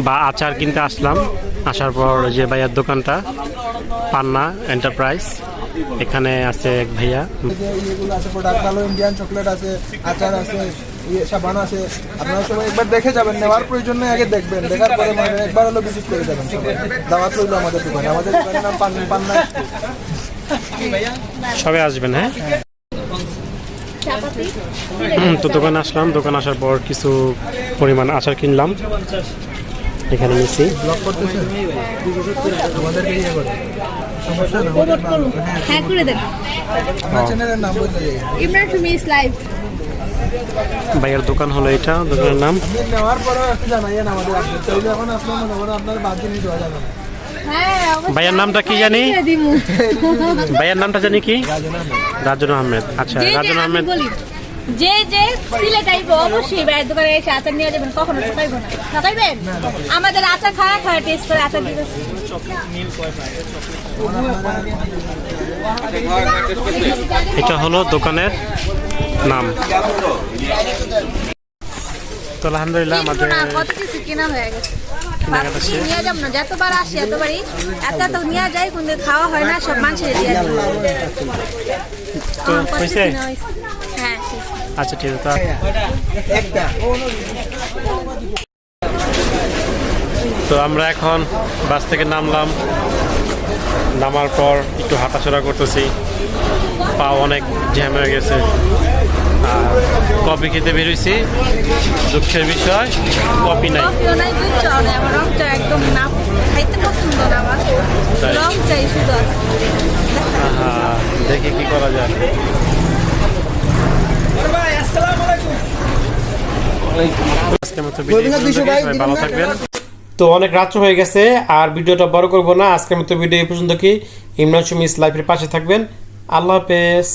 বা আচার কিনতে আসলাম। আসার পর যে ভাইয়ার দোকানটা পান্না এন্টারপ্রাইজ, এখানে আছে এক ভাইয়া। এগুলো আছে প্রোডাক্ট, ভালো ইন্ডিয়ান চকলেট আছে, আচার আছে, সাবান আছে। আপনারা সবাই একবার দেখে যাবেন, নেওয়ার প্রয়োজন নেই, আগে দেখবেন, দেখার পরে একবার হলো ভিজিট করে যাবেন। দাওয়াত রইল আমাদের দোকানে। আমাদের দোকানের নাম পান্না। সবাই আসবেন। হ্যাঁ, তো দোকানে আসলাম। দোকানে আসার পর কিছু পরিমাণ আচার কিনলাম, এখানে নিচ্ছি। ব্লগ করতেছে আমাদেরকে ইয়ে করে সমস্যা না, হ্যাঁ করে দেন। আমার চ্যানেলের নাম বলতে যাই ইমরান সুমিস লাইভ। ভাইয়ের দোকান হলো এটা, দোকানের নাম। আপনি নেওয়ার পরেও একটু জানাইয়েন আমাদের। আপনি এখন আসলে মনে করেন আপনার বাদ জিনিস দেওয়া যাবে না। হ্যাঁ অবশ্যই। ভাইয়ের নামটা কি জানি? ভাইয়ের নামটা জানি কি? রাজন আহমেদ। আচ্ছা, রাজন আহমেদ। যে যে সিলেট আইবো অবশ্যই ভাইয়ের দোকানে এসে আচার নিয়ে যাবেন, কখনো ঠকাইবো না। ঠকাইবেন? আমাদের আচার খাওয়া টেস্ট করে আচার দিবেন। এটা হলো দোকানের নাম। তো আলহামদুলিল্লাহ আমাদের কত কিছু কেনা হয়ে গেছে। কেনাকাটা ভাবছি শেষ। নিয়ে যাবো না, যতবার আসি এতবারই এত নিয়ে যাই, কিন্তু খাওয়া হয় না, সব মানুষের দিয়ে দিই। তো হয়েছে? হ্যাঁ ঠিক। আচ্ছা ঠিক আছে। তো আমরা এখন বাস থেকে নামলাম। নামার পর একটু হাঁটাচলা করতেছি, পা অনেক জ্যাম হয়ে গেছে। আর কফি খেতে বেরোইছি, দুঃখের বিষয় কফি নাই। কফিও নাই, দুধ চাও নাই। আমার রং চা একদম না খাইতে পছন্দ না আমার, তাই? রং চাই শুধু আছে। হ্যাঁ, দেখি কি করা যায়। আজকের মতো ভিডিও পর্যন্ত, সবাই ভালো থাকবেন। তো অনেক রাত্র হয়ে গেছে, আর ভিডিওটা বড় করবো না। আজকের মতো ভিডিও এই পর্যন্ত। কি ইমরান সুমিস লাইফের পাশে থাকবেন। আল্লাহ হাফেজ।